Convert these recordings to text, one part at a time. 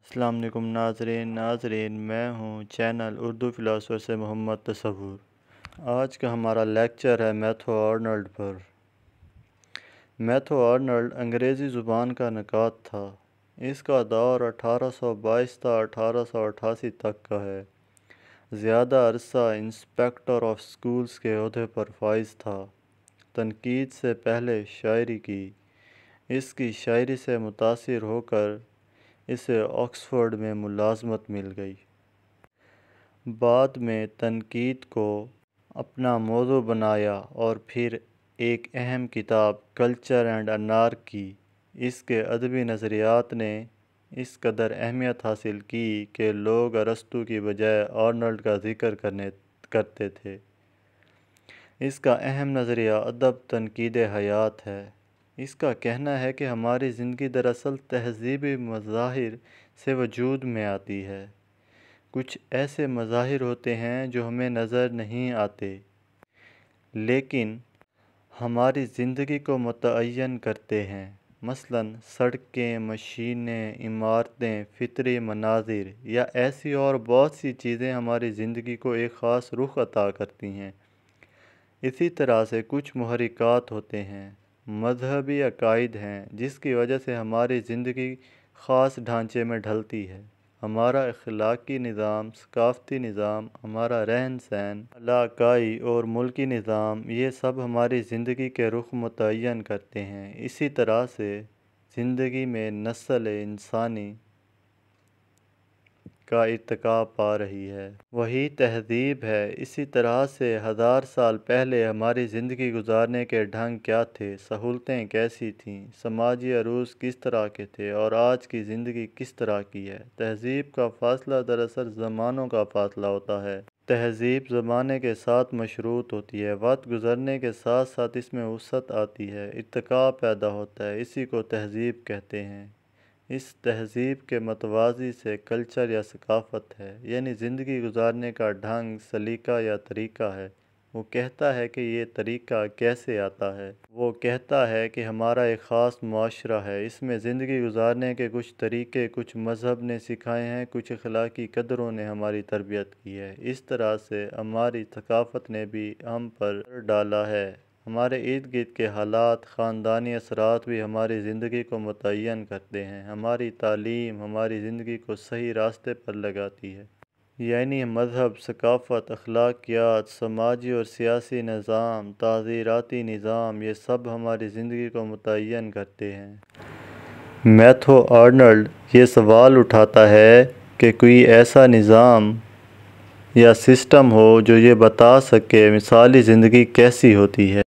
السلام علیکم ناظرین میں ہوں چینل اردو فلاسفر سے محمد تصور۔ آج کا ہمارا لیکچر ہے میتھو آرنلڈ پر۔ میتھو آرنلڈ انگریزی زبان کا نقاد تھا۔ اس کا دور 1822 تا 1888 تک کا ہے۔ زیادہ عرصہ انسپکٹر آف سکولز کے عہدے پر فائز تھا۔ تنقید سے پہلے شاعری کی۔ اس کی شاعری سے متاثر ہو کر اسے آکسفورڈ میں ملازمت مل گئی۔ بعد میں تنقید کو اپنا موضوع بنایا اور پھر ایک اہم کتاب کلچر اینڈ انارکی۔ اس کے ادبی نظریات نے اس قدر اہمیت حاصل کی کہ لوگ ارسطو کی بجائے آرنلڈ کا ذکر کرتے تھے۔ اس کا اہم نظریہ ادب تنقید حیات ہے۔ اس کا کہنا ہے کہ ہماری زندگی دراصل تہذیبی مظاہر سے وجود میں آتی ہے۔ کچھ ایسے مظاہر ہوتے ہیں جو ہمیں نظر نہیں آتے، لیکن ہماری زندگی کو متعین کرتے ہیں۔ مثلاً سڑکیں، مشینیں، عمارتیں، فطری مناظر یا ایسی اور بہت سی چیزیں ہماری زندگی کو ایک خاص رخ عطا کرتی ہیں۔ اسی طرح سے کچھ محرکات ہوتے ہیں، مذہبی عقائد ہیں، جس کی وجہ سے ہماری زندگی خاص ڈھانچے میں ڈھلتی ہے۔ ہمارا اخلاقی نظام، ثقافتی نظام، ہمارا رہن سہن، علاقائی اور ملکی نظام، یہ سب ہماری زندگی کے رخ متعین کرتے ہیں۔ اسی طرح سے زندگی میں نسل انسانی کا ارتقا پا رہی ہے۔ وہی تہذیب ہے۔ اسی طرح سے 1000 سال پہلے ہماری زندگی گزارنے کے ڈھنگ کیا تھے، سہولتیں کیسی تھیں، سماجی عروج کس طرح کے تھے اور آج کی زندگی کس طرح کی ہے۔ تہذیب کا فاصلہ دراصل زمانوں کا فاصلہ ہوتا ہے۔ تہذیب زمانے کے ساتھ مشروط ہوتی ہے۔ وقت گزرنے کے ساتھ ساتھ اس میں وسعت آتی ہے، ارتقاء پیدا ہوتا ہے، اسی کو تہذیب کہتے ہیں۔ اس تہذیب کے متوازی سے کلچر یا ثقافت ہے، یعنی زندگی گزارنے کا ڈھنگ، سلیقہ یا طریقہ ہے۔ وہ کہتا ہے کہ یہ طریقہ کیسے آتا ہے۔ وہ کہتا ہے کہ ہمارا ایک خاص معاشرہ ہے، اس میں زندگی گزارنے کے کچھ طریقے کچھ مذہب نے سکھائے ہیں، کچھ اخلاقی قدروں نے ہماری تربیت کی ہے۔ اس طرح سے ہماری ثقافت نے بھی ہم پر اثر ڈالا ہے۔ ہمارے ارد گرد کے حالات، خاندانی اثرات بھی ہماری زندگی کو متعین کرتے ہیں۔ ہماری تعلیم ہماری زندگی کو صحیح راستے پر لگاتی ہے۔ یعنی مذہب، ثقافت، اخلاقیات، سماجی اور سیاسی نظام، تعزیراتی نظام، یہ سب ہماری زندگی کو متعین کرتے ہیں۔ میتھو آرنلڈ یہ سوال اٹھاتا ہے کہ کوئی ایسا نظام یا سسٹم ہو جو یہ بتا سکے مثالی زندگی کیسی ہوتی ہے۔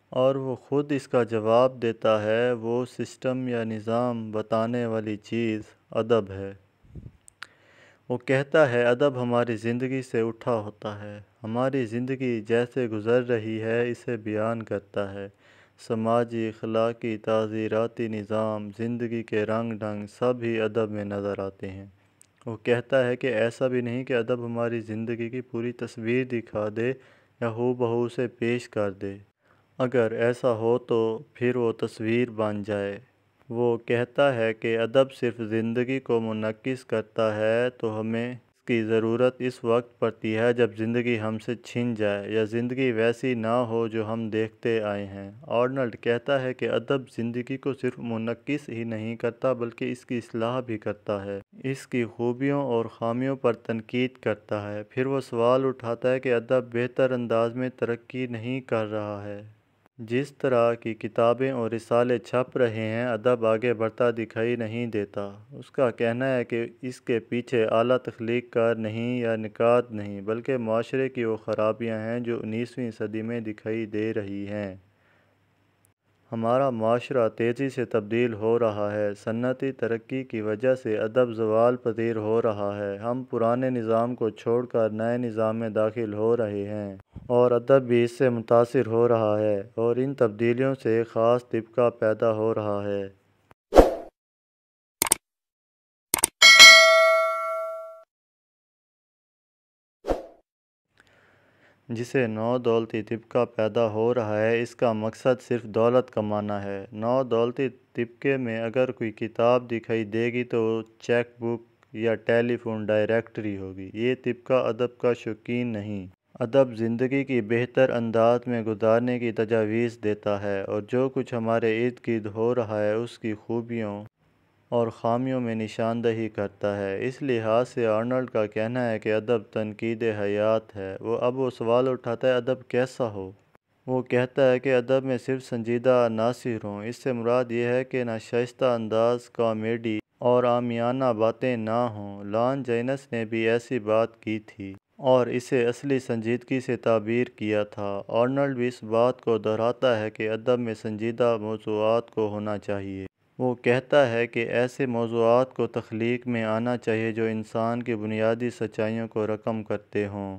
اور وہ خود اس کا جواب دیتا ہے۔ وہ سسٹم یا نظام بتانے والی چیز ادب ہے۔ وہ کہتا ہے ادب ہماری زندگی سے اٹھا ہوتا ہے، ہماری زندگی جیسے گزر رہی ہے اسے بیان کرتا ہے۔ سماجی، اخلاقی، تعزیراتی نظام، زندگی کے رنگ ڈھنگ سب ہی ادب میں نظر آتے ہیں۔ وہ کہتا ہے کہ ایسا بھی نہیں کہ ادب ہماری زندگی کی پوری تصویر دکھا دے یا ہو بہو اسے پیش کر دے۔ اگر ایسا ہو تو پھر وہ تصویر بن جائے۔ وہ کہتا ہے کہ ادب صرف زندگی کو منعکس کرتا ہے تو ہمیں اس کی ضرورت اس وقت پڑتی ہے جب زندگی ہم سے چھن جائے یا زندگی ویسی نہ ہو جو ہم دیکھتے آئے ہیں۔ آرنلڈ کہتا ہے کہ ادب زندگی کو صرف منعکس ہی نہیں کرتا بلکہ اس کی اصلاح بھی کرتا ہے، اس کی خوبیوں اور خامیوں پر تنقید کرتا ہے۔ پھر وہ سوال اٹھاتا ہے کہ ادب بہتر انداز میں ترقی نہیں کر رہا ہے۔ جس طرح کی کتابیں اور رسالے چھپ رہے ہیں، ادب آگے بڑھتا دکھائی نہیں دیتا۔ اس کا کہنا ہے کہ اس کے پیچھے اعلیٰ تخلیق کار نہیں یا نقاد نہیں، بلکہ معاشرے کی وہ خرابیاں ہیں جو 19ویں صدی میں دکھائی دے رہی ہیں۔ ہمارا معاشرہ تیزی سے تبدیل ہو رہا ہے۔ صنعتی ترقی کی وجہ سے ادب زوال پذیر ہو رہا ہے۔ ہم پرانے نظام کو چھوڑ کر نئے نظام میں داخل ہو رہے ہیں اور ادب بھی اس سے متاثر ہو رہا ہے، اور ان تبدیلیوں سے ایک خاص طبقہ پیدا ہو رہا ہے۔ جسے نو دولتی طبقہ پیدا ہو رہا ہے، اس کا مقصد صرف دولت کمانا ہے۔ نو دولتی طبقے میں اگر کوئی کتاب دکھائی دے گی تو وہ چیک بک یا ٹیلی فون ڈائریکٹری ہوگی۔ یہ طبقہ ادب کا شوقین نہیں۔ ادب زندگی کی بہتر انداز میں گزارنے کی تجاویز دیتا ہے، اور جو کچھ ہمارے ارد گرد ہو رہا ہے اس کی خوبیوں اور خامیوں میں نشاندہی کرتا ہے۔ اس لحاظ سے آرنلڈ کا کہنا ہے کہ ادب تنقید حیات ہے۔ اب وہ سوال اٹھاتا ہے ادب کیسا ہو؟ وہ کہتا ہے کہ ادب میں صرف سنجیدہ عناصر ہوں۔ اس سے مراد یہ ہے کہ ناشائستہ انداز، کامیڈی اور عامیانہ باتیں نہ ہوں۔ لان جینس نے بھی ایسی بات کی تھی اور اسے اصلی سنجیدگی سے تعبیر کیا تھا۔ آرنلڈ بھی اس بات کو دہراتا ہے کہ ادب میں سنجیدہ موضوعات کو ہونا چاہیے۔ وہ کہتا ہے کہ ایسے موضوعات کو تخلیق میں آنا چاہیے جو انسان کی بنیادی سچائیوں کو رقم کرتے ہوں۔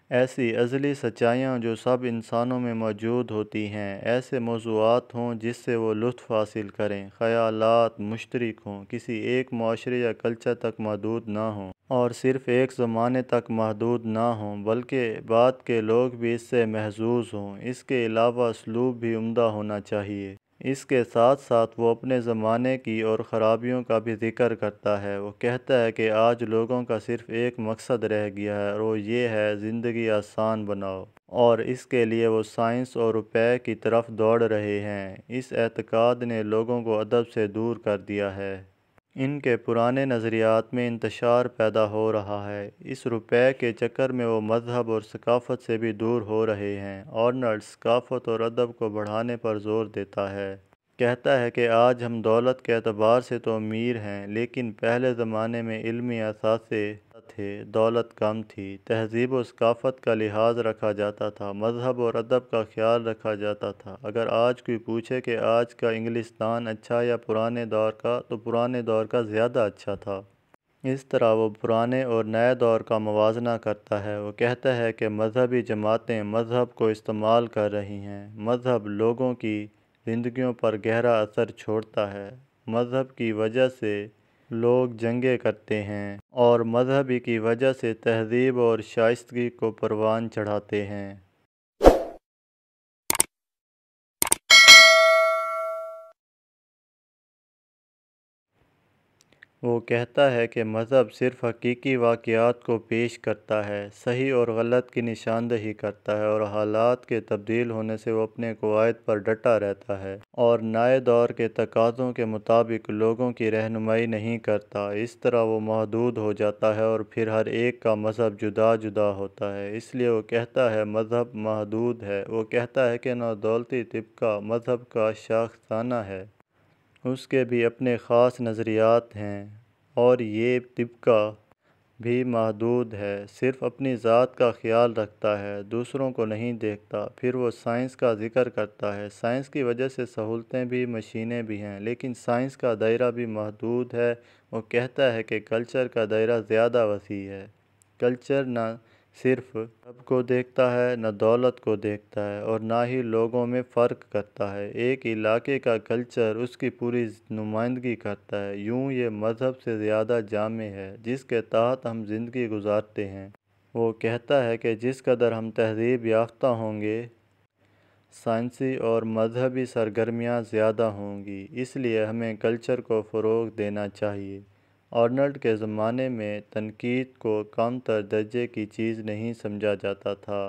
ایسی ازلی سچائیاں جو سب انسانوں میں موجود ہوتی ہیں۔ ایسے موضوعات ہوں جس سے وہ لطف حاصل کریں۔ خیالات مشترک ہوں، کسی ایک معاشرے یا کلچر تک محدود نہ ہوں اور صرف ایک زمانے تک محدود نہ ہوں، بلکہ بعد کے لوگ بھی اس سے محظوظ ہوں۔ اس کے علاوہ اسلوب بھی عمدہ ہونا چاہیے۔ اس کے ساتھ ساتھ وہ اپنے زمانے کی اور خرابیوں کا بھی ذکر کرتا ہے۔ وہ کہتا ہے کہ آج لوگوں کا صرف ایک مقصد رہ گیا ہے اور وہ یہ ہے زندگی آسان بناؤ، اور اس کے لیے وہ سائنس اور روپے کی طرف دوڑ رہے ہیں۔ اس اعتقاد نے لوگوں کو ادب سے دور کر دیا ہے۔ ان کے پرانے نظریات میں انتشار پیدا ہو رہا ہے۔ اس روپے کے چکر میں وہ مذہب اور ثقافت سے بھی دور ہو رہے ہیں۔ آرنلڈ ثقافت اور ادب کو بڑھانے پر زور دیتا ہے۔ کہتا ہے کہ آج ہم دولت کے اعتبار سے تو امیر ہیں، لیکن پہلے زمانے میں علمی اثاثے تھے، دولت کم تھی، تہذیب و ثقافت کا لحاظ رکھا جاتا تھا، مذہب اور ادب کا خیال رکھا جاتا تھا۔ اگر آج کوئی پوچھے کہ آج کا انگلستان اچھا یا پرانے دور کا، تو پرانے دور کا زیادہ اچھا تھا۔ اس طرح وہ پرانے اور نئے دور کا موازنہ کرتا ہے۔ وہ کہتا ہے کہ مذہبی جماعتیں مذہب کو استعمال کر رہی ہیں۔ مذہب لوگوں کی زندگیوں پر گہرا اثر چھوڑتا ہے۔ مذہب کی وجہ سے لوگ جنگیں کرتے ہیں اور مذہبی کی وجہ سے تہذیب اور شائستگی کو پروان چڑھاتے ہیں۔ وہ کہتا ہے کہ مذہب صرف حقیقی واقعات کو پیش کرتا ہے، صحیح اور غلط کی نشاندہی کرتا ہے، اور حالات کے تبدیل ہونے سے وہ اپنے قواعد پر ڈٹا رہتا ہے اور نئے دور کے تقاضوں کے مطابق لوگوں کی رہنمائی نہیں کرتا۔ اس طرح وہ محدود ہو جاتا ہے اور پھر ہر ایک کا مذہب جدا جدا ہوتا ہے۔ اس لیے وہ کہتا ہے مذہب محدود ہے۔ وہ کہتا ہے کہ نو دولتی طبقہ مذہب کا شاخسانہ ہے۔ اس کے بھی اپنے خاص نظریات ہیں اور یہ طبقہ بھی محدود ہے، صرف اپنی ذات کا خیال رکھتا ہے، دوسروں کو نہیں دیکھتا۔ پھر وہ سائنس کا ذکر کرتا ہے۔ سائنس کی وجہ سے سہولتیں بھی، مشینیں بھی ہیں، لیکن سائنس کا دائرہ بھی محدود ہے۔ وہ کہتا ہے کہ کلچر کا دائرہ زیادہ وسیع ہے۔ کلچر نہ صرف مذہب کو دیکھتا ہے، نہ دولت کو دیکھتا ہے، اور نہ ہی لوگوں میں فرق کرتا ہے۔ ایک علاقے کا کلچر اس کی پوری نمائندگی کرتا ہے۔ یوں یہ مذہب سے زیادہ جامع ہے، جس کے تحت ہم زندگی گزارتے ہیں۔ وہ کہتا ہے کہ جس قدر ہم تہذیب یافتہ ہوں گے، سائنسی اور مذہبی سرگرمیاں زیادہ ہوں گی۔ اس لیے ہمیں کلچر کو فروغ دینا چاہیے۔ آرنلڈ کے زمانے میں تنقید کو کم تر درجے کی چیز نہیں سمجھا جاتا تھا،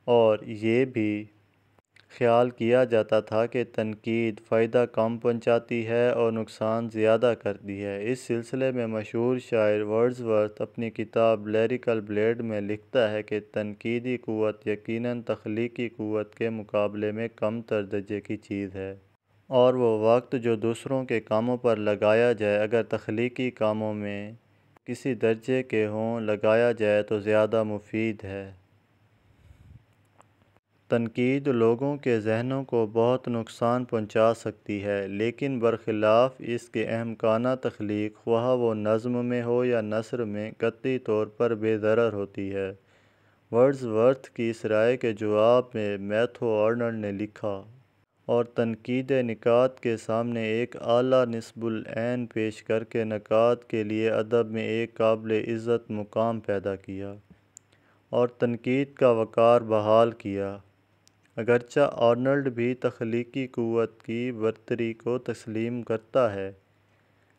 اور یہ بھی خیال کیا جاتا تھا کہ تنقید فائدہ کم پہنچاتی ہے اور نقصان زیادہ کرتی ہے۔ اس سلسلے میں مشہور شاعر ورڈزورتھ اپنی کتاب لیریکل بلیڈ میں لکھتا ہے کہ تنقیدی قوت یقیناً تخلیقی قوت کے مقابلے میں کم تر درجے کی چیز ہے، اور وہ وقت جو دوسروں کے کاموں پر لگایا جائے، اگر تخلیقی کاموں میں کسی درجے کے ہوں لگایا جائے تو زیادہ مفید ہے۔ تنقید لوگوں کے ذہنوں کو بہت نقصان پہنچا سکتی ہے، لیکن برخلاف اس کے احمقانہ تخلیق، خواہ وہ نظم میں ہو یا نثر میں، قطعی طور پر بے ضرر ہوتی ہے۔ ورڈزورتھ کی اس رائے کے جواب میں میتھیو آرنلڈ نے لکھا، اور تنقید نقاد کے سامنے ایک اعلیٰ نصب العین پیش کرکے نقاد کے لیے ادب میں ایک قابل عزت مقام پیدا کیا۔ اور تنقید کا وقار بحال کیا۔ اگرچہ آرنلڈ بھی تخلیقی قوت کی برتری کو تسلیم کرتا ہے،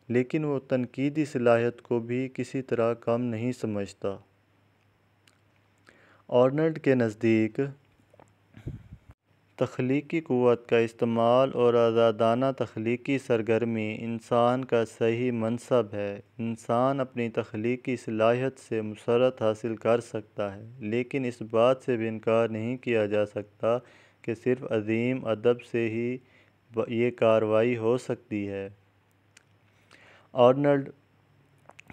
لیکن وہ تنقیدی صلاحیت کو بھی کسی طرح کم نہیں سمجھتا۔ آرنلڈ کے نزدیک تخلیقی قوت کا استعمال اور آزادانہ تخلیقی سرگرمی انسان کا صحیح منصب ہے۔ انسان اپنی تخلیقی صلاحیت سے مسرت حاصل کر سکتا ہے، لیکن اس بات سے بھی انکار نہیں کیا جا سکتا کہ صرف عظیم ادب سے ہی یہ کارروائی ہو سکتی ہے۔ آرنلڈ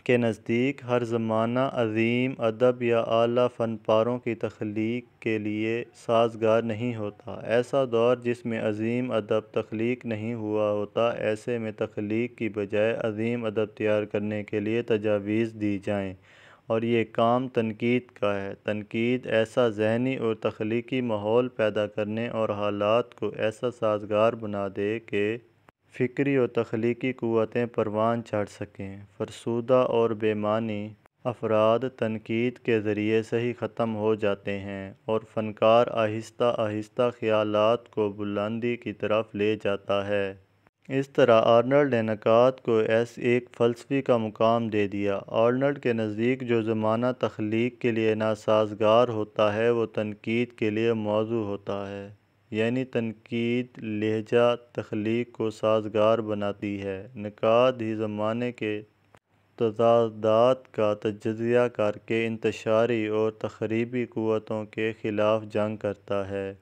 کے نزدیک ہر زمانہ عظیم ادب یا اعلیٰ فن پاروں کی تخلیق کے لیے سازگار نہیں ہوتا۔ ایسا دور جس میں عظیم ادب تخلیق نہیں ہوا ہوتا، ایسے میں تخلیق کی بجائے عظیم ادب تیار کرنے کے لیے تجاویز دی جائیں، اور یہ کام تنقید کا ہے۔ تنقید ایسا ذہنی اور تخلیقی ماحول پیدا کرنے اور حالات کو ایسا سازگار بنا دے کہ فکری اور تخلیقی قوتیں پروان چڑھ سکیں۔ فرسودہ اور بے معنی افراد تنقید کے ذریعے سے ہی ختم ہو جاتے ہیں، اور فنکار آہستہ آہستہ خیالات کو بلندی کی طرف لے جاتا ہے۔ اس طرح آرنلڈ نے نقاد کو ایک فلسفی کا مقام دے دیا۔ آرنلڈ کے نزدیک جو زمانہ تخلیق کے لیے ناسازگار ہوتا ہے وہ تنقید کے لیے موزوں ہوتا ہے، یعنی تنقید لہجہ تخلیق کو سازگار بناتی ہے۔ نقاد ہی زمانے کے تضادات کا تجزیہ کر کے انتشاری اور تخریبی قوتوں کے خلاف جنگ کرتا ہے۔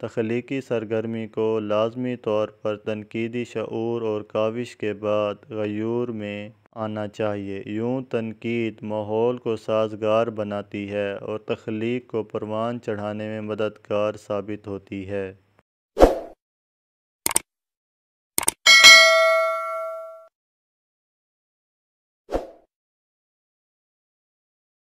تخلیقی سرگرمی کو لازمی طور پر تنقیدی شعور اور کاوش کے بعد غیور میں آنا چاہیے۔ یوں تنقید ماحول کو سازگار بناتی ہے اور تخلیق کو پروان چڑھانے میں مددگار ثابت ہوتی ہے۔